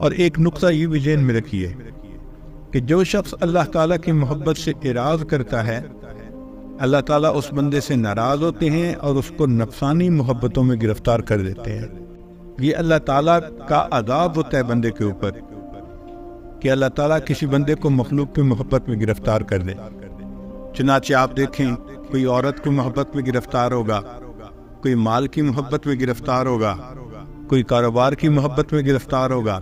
اور ایک نقطہ یہ بھی ذہن میں رکھیے کہ جو شخص اللہ تعالیٰ کی محبت سے اعراض کرتا ہے، اللہ تعالیٰ اس بندے سے ناراض ہوتے ہیں اور اس کو نفسانی محبتوں میں گرفتار کر دیتے ہیں۔ یہ اللہ تعالیٰ کا عذاب ہوتا ہے بندے کے اوپر کہ اللہ تعالیٰ کسی بندے کو مخلوق کی محبت میں گرفتار کر دے۔ چنانچہ آپ دیکھیں، کوئی عورت کی محبت میں گرفتار ہوگا، کوئی مال کی محبت میں گرفتار ہوگا، کوئی کاروبار کی محبت میں گرفتار ہوگا،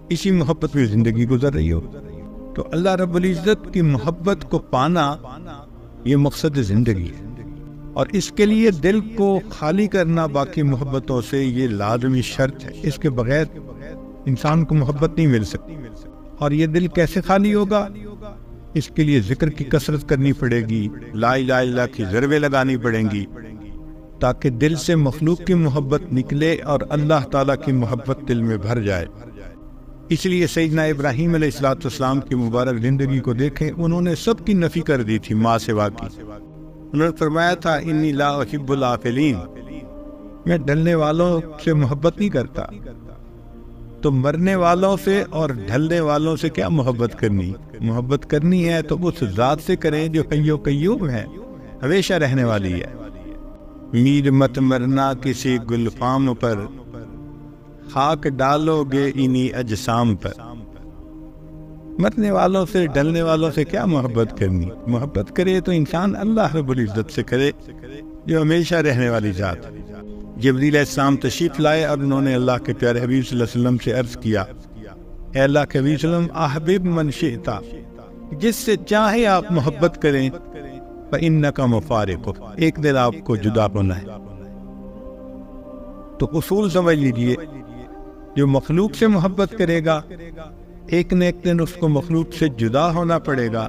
اسی محبت میں زندگی گزر رہی ہو۔ تو اللہ رب العزت کی محبت کو پانا یہ مقصد زندگی ہے، اور اس کے لیے دل کو خالی کرنا باقی محبتوں سے یہ لازمی شرط ہے۔ اس کے بغیر انسان کو محبت نہیں مل سکتی۔ اور یہ دل کیسے خالی ہوگا؟ اس کے لیے ذکر کی کثرت کرنی پڑے گی، لا الہ الا اللہ کی ضربیں لگانی پڑیں گی، تاکہ دل سے مخلوق کی محبت نکلے اور اللہ تعالیٰ کی محبت دل میں بھر جائے۔ اس لیے سیدنا ابراہیم علیہ السلام کی مبارک زندگی کو دیکھیں، انہوں نے سب کی نفی کر دی تھی ماں سوا کی۔ انہوں نے فرمایا تھا انی لا احب العافلین، میں ڈھلنے والوں سے محبت نہیں کرتا۔ تو مرنے والوں سے اور ڈھلنے والوں سے کیا محبت کرنی؟ محبت کرنی ہے تو اس ذات سے کریں جو حی و قیوم ہے، ہمیشہ رہنے والی ہے۔ میر مت مرنا کسی گلفام پر، خاک ڈالو گے انہی اجسام پر۔ مرنے والوں سے ڈھلنے والوں سے کیا محبت کرنی؟ محبت کرے تو انسان اللہ رب العزت سے کرے جو ہمیشہ رہنے والی ذات ہے۔ جبریل علیہ السلام تشریف لائے اور انہوں نے اللہ کے پیارے حبیب صلی اللہ علیہ وسلم سے عرض کیا، اے اللہ کے حبیب صلی اللہ علیہ وسلم، احبب من شئتا، جس سے چاہے آپ محبت کریں، فإنک مفارق، ایک دن آپ کو جدا ہونا ہے۔ تو اصول سمجھ لیجئے، جو مخلوق سے محبت کرے گا ایک نہ ایک دن اس کو مخلوق سے جدا ہونا پڑے گا،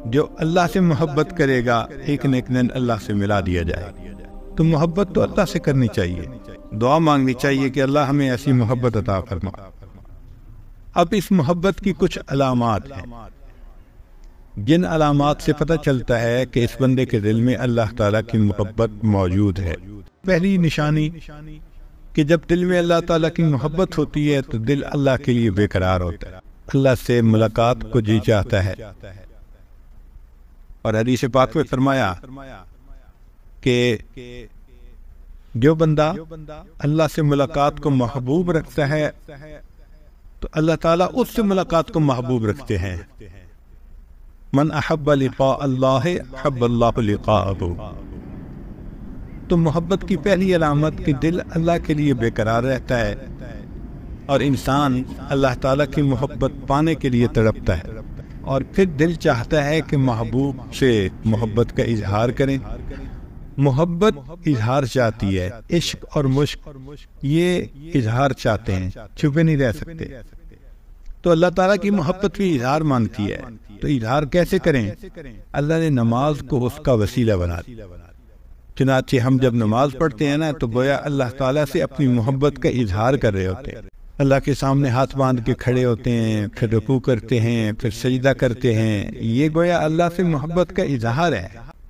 جو اللہ سے محبت کرے گا ایک نہ ایک دن اللہ سے ملا دیا جائے۔ تو محبت تو اللہ سے کرنی چاہیے، دعا مانگنی چاہیے کہ اللہ ہمیں ایسی محبت عطا فرما۔ اب اس محبت کی کچھ علامات ہیں، جن علامات سے پتہ چلتا ہے کہ اس بندے کے دل میں اللہ تعالیٰ کی محبت موجود ہے۔ پہلی نشانی کہ جب دل میں اللہ تعالیٰ کی محبت ہوتی ہے تو دل اللہ کے لیے بے قرار ہوتا ہے، اللہ سے ملاقات کو جی چاہتا ہے۔ اور حدیث پاک میں فرمایا کہ جو بندہ اللہ سے ملاقات کو محبوب رکھتا ہے تو اللہ تعالیٰ اس سے ملاقات کو محبوب رکھتے ہیں۔ من احب لقاء اللہ احب اللہ لقاءہ۔ تو محبت کی پہلی علامت کہ دل اللہ کے لیے بے قرار رہتا ہے، اور انسان اللہ تعالیٰ کی محبت پانے کے لیے تڑپتا ہے، اور پھر دل چاہتا ہے کہ محبوب سے محبت کا اظہار کریں۔ محبت اظہار چاہتی ہے، عشق اور مشق یہ اظہار چاہتے ہیں، چھپے نہیں رہ سکتے۔ تو اللہ تعالیٰ کی محبت بھی اظہار مانگتی ہے، تو اظہار کیسے کریں؟ اللہ نے نماز کو اس کا وسیلہ بنا دیا۔ چنانچہ ہم جب نماز پڑھتے ہیں نا تو گویا اللہ تعالیٰ سے اپنی محبت کا اظہار کر رہے ہوتے ہیں، اللہ کے سامنے ہاتھ باندھ کے کھڑے ہوتے ہیں، پھر رکوع کرتے ہیں، پھر سجدہ کرتے ہیں۔ یہ گویا اللہ سے محبت کا اظہار ہے،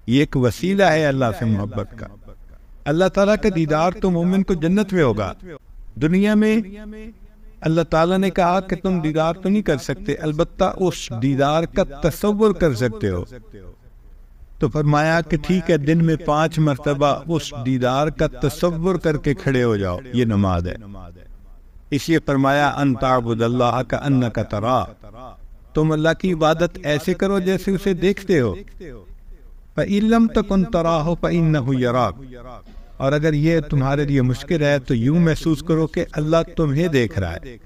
یہ ایک وسیلہ ہے اللہ سے محبت کا۔ اللہ تعالیٰ کا دیدار تو مومن کو جنت میں ہوگا۔ دنیا میں اللہ تعالیٰ نے کہا کہ تم دیدار تو نہیں کر سکتے، البتہ اس دیدار کا تصور کر سکتے ہو۔ تو فرمایا کہ ٹھیک ہے، دن میں 5 مرتبہ اس دیدار کا تصور کر کے کھڑے ہو جاؤ، یہ نماز ہے۔ اس لیے فرمایا ان تعبد اللہ کأنک تراہ، تم اللہ کی عبادت ایسے کرو جیسے اسے دیکھتے ہو۔ فإن لم تکن تراہ فإنہ یراک، اور اگر یہ تمہارے لیے مشکل ہے تو یوں محسوس کرو کہ اللہ تمہیں دیکھ رہا ہے۔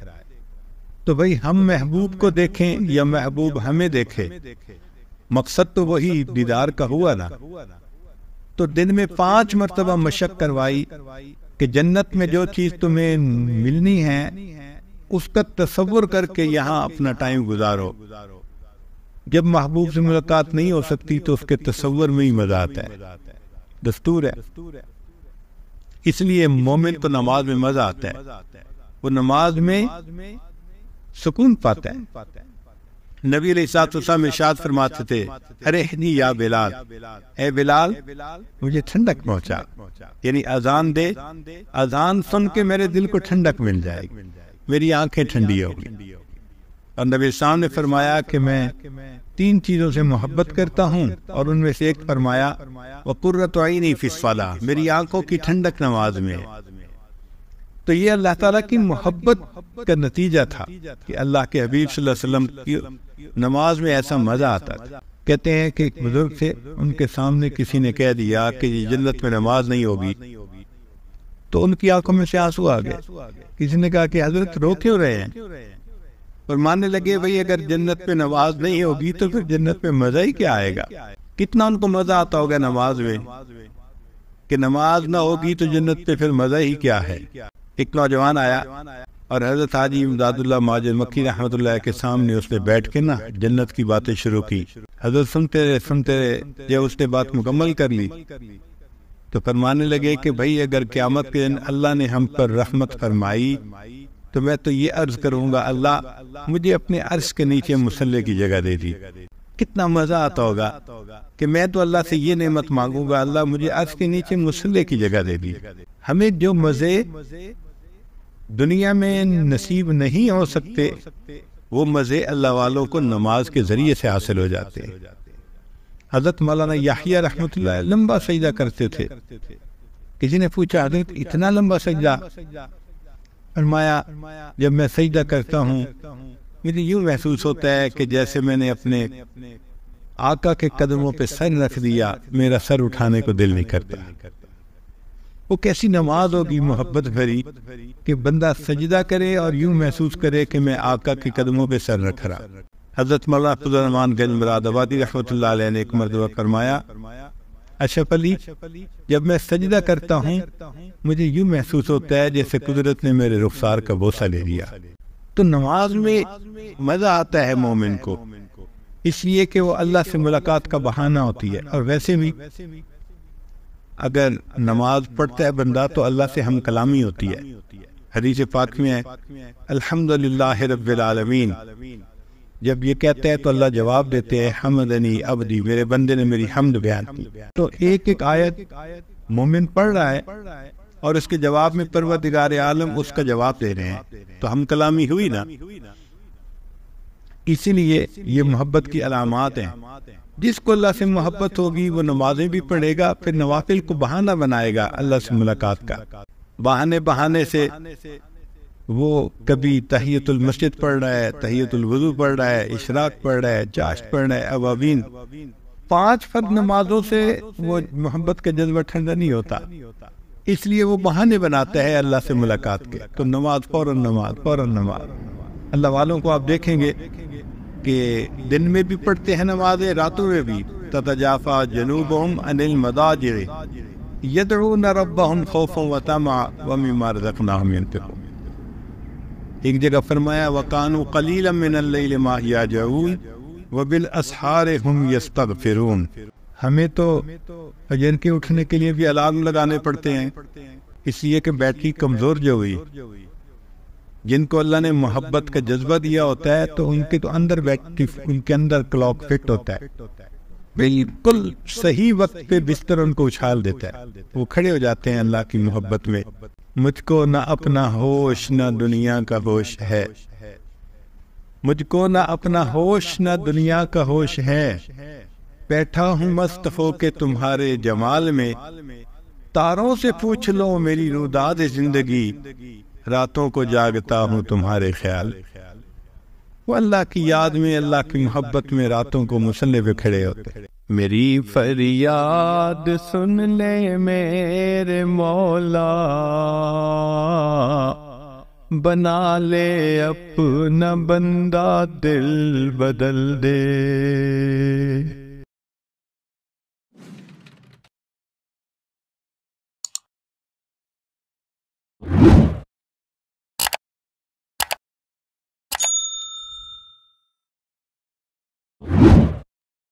تو بھئی ہم محبوب کو دیکھیں یا محبوب ہمیں دیکھے، مقصد تو وہی دیدار کا ہوا نا۔ تو دن میں 5 مرتبہ مشق کروائی کہ جنت میں جو چیز تمہیں ملنی ہے اس کا تصور کر کے یہاں اپنا ٹائم گزارو۔ جب محبوب سے ملاقات نہیں ہو سکتی تو اس کے تصور میں ہی مزہ آتا ہے، دستور ہے۔ اس لیے مومن کو نماز میں مزہ آتا ہے، وہ نماز میں سکون پاتا ہے۔ نبی علیہ الصلوۃ والسلام ارشاد فرماتے تھے، ارحنی یا بلال، اے بلال مجھے ٹھنڈک پہنچا، یعنی اذان دے، اذان سن کے میرے دل کو ٹھنڈک مل جائے گی۔ میری آنکھیں ٹھنڈی ہوگی۔ اور نبی اسلام نے فرمایا کہ میں 3 چیزوں سے محبت کرتا ہوں، اور ان میں سے ایک فرمایا وَقُرَّةُ عَيْنِي فِي الصَّلَاةِ، میری آنکھوں کی ٹھنڈک نماز میں ہے۔ تو یہ اللہ تعالیٰ کی محبت کا نتیجہ تھا کہ اللہ کے حبیب صلی اللہ علیہ وسلم کی نماز میں ایسا مزہ آتا تھا۔ کہتے ہیں کہ ایک بزرگ تھے، ان کے سامنے کسی نے کہہ دیا کہ یہ جنت میں نماز نہیں ہوگی، تو ان کی آنکھوں میں سے آنسو آ گئے۔ کسی نے کہا کہ حضرت رو کیوں رہے ہیں؟ اور ماننے لگے بھئی اگر جنت میں نماز نہیں ہوگی تو پھر جنت میں مزہ ہی کیا آئے گا؟ کتنا ان کو مزہ آتا ہوگا نماز میں، کہ نماز نہ ہوگی تو جنت پہ پھر مزہ ہی کیا ہے۔ ایک نوجوان آیا اور حضرت حاجی امداد اللہ ماجد مکی رحمۃ اللہ کے سامنے اس نے بیٹھ کے نا جنت کی باتیں شروع کی۔ حضرت سنتے رہے، جب اس نے بات مکمل کر لی تو فرمانے لگے کہ بھئی اگر قیامت کے دن اللہ نے ہم پر رحمت فرمائی تو میں تو یہ عرض کروں گا اللہ مجھے اپنے عرش کے نیچے مصلی کی جگہ دے دی۔ کتنا مزہ آتا ہوگا کہ میں تو اللہ سے یہ نعمت مانگوں گا اللہ مجھے عرش کے نیچے مصلی کی جگہ دے دی۔ ہمیں جو مزے دنیا میں نصیب نہیں ہو سکتے وہ مزے اللہ والوں کو نماز کے ذریعے سے حاصل ہو جاتے ہیں۔ حضرت مولانا یحییٰ رحمۃ اللہ لمبا سجدہ کرتے تھے۔ کسی نے پوچھا حضرت اتنا لمبا سجدہ؟ فرمایا جب میں سجدہ کرتا ہوں مجھے یوں محسوس ہوتا ہے کہ جیسے میں نے اپنے آقا کے قدموں پہ سر رکھ دیا، میرا سر اٹھانے کو دل نہیں کرتا۔ وہ کیسی نماز ہوگی محبت بھری کہ بندہ سجدہ کرے اور یوں محسوس کرے کہ میں آقا کے قدموں پہ سر رکھ رہا۔ حضرت مولانا فضل الرحمان گنج مراد آبادی رحمۃ اللہ علیہ نے ایک مرتبہ فرمایا اشرف علی جب میں سجدہ کرتا ہوں مجھے یوں محسوس ہوتا ہے جیسے قدرت نے میرے رخسار کا بوسہ لے لیا۔ تو نماز میں مزہ آتا ہے مومن کو، اس لیے کہ وہ اللہ سے ملاقات کا بہانہ ہوتی ہے۔ اور ویسے بھی اگر نماز پڑھتا ہے بندہ تو اللہ سے ہم کلامی ہوتی ہے۔ حدیث پاک میں ہے الحمدللہ رب العالمین، جب یہ کہتے ہیں تو اللہ جواب دیتے ہیں حمدنی عبدی، میرے بندے نے میری حمد بیان کی۔ تو ایک ایک آیت مومن پڑھ رہا ہے اور اس کے جواب میں پروردگار عالم اس کا جواب دے رہے ہیں، تو ہم کلامی ہوئی نا۔ اسی لیے یہ محبت کی علامات ہیں۔ جس کو اللہ سے محبت ہوگی وہ نمازیں بھی پڑھے گا، پھر نوافل کو بہانہ بنائے گا اللہ سے ملاقات کا۔ بہانے سے وہ کبھی تحیۃ المسجد پڑھ رہا ہے، تحیۃ الوضو پڑھ رہا ہے، اشراق پڑھ رہا ہے، چاشت پڑھ رہا ہے، اوابین۔ 5 فرض نمازوں سے وہ محبت کا جذبہ ٹھنڈا نہیں ہوتا، اس لیے وہ بہانے بناتا ہے اللہ سے ملاقات کے۔ تو نماز فوراً نماز۔ اللہ والوں کو آپ دیکھیں گے کہ دن میں بھی پڑھتے ہیں نمازیں، راتوں میں بھی۔ تتجافا جنوبہم عن المضاجع یدعون ربہم خوفا وطمعا ومما رزقناہم ینفقون۔ ایک جگہ فرمایا وَقَانُوا قَلِيلًا مِّنَ اللَّيْلِ مَا يَهْجَعُونَ وَبِالْأَسْحَارِ هُمْ يَسْتَغْفِرُونَ۔ ہمیں تو فجر کے اٹھنے کے لیے بھی الارم لگانے پڑتے ہیں، اس لیے کہ بیٹری کمزور جو ہوئی۔ جن کو اللہ نے محبت کا جذبہ دیا ہوتا ہے تو ان کے تو اندر بیٹری، ان کے اندر کلاک فٹ ہوتا ہے، بالکل صحیح وقت پہ بستر ان کو اچھال دیتا ہے، وہ کھڑے ہو جاتے ہیں اللہ کی محبت میں۔ مجھ کو نہ اپنا ہوش نہ دنیا کا ہوش ہے، مجھ کو نہ اپنا ہوش نہ دنیا کا ہوش ہے، بیٹھا ہوں مست ہو کے تمہارے جمال میں، تاروں سے پوچھ لو میری روداد زندگی، راتوں کو جاگتا ہوں تمہارے خیال۔ وہ اللہ کی یاد میں، اللہ کی محبت میں راتوں کو مصلی پہ کھڑے ہوتے۔ میری فریاد سن لے میرے مولا، بنا لے اپنا بندہ دل بدل دے۔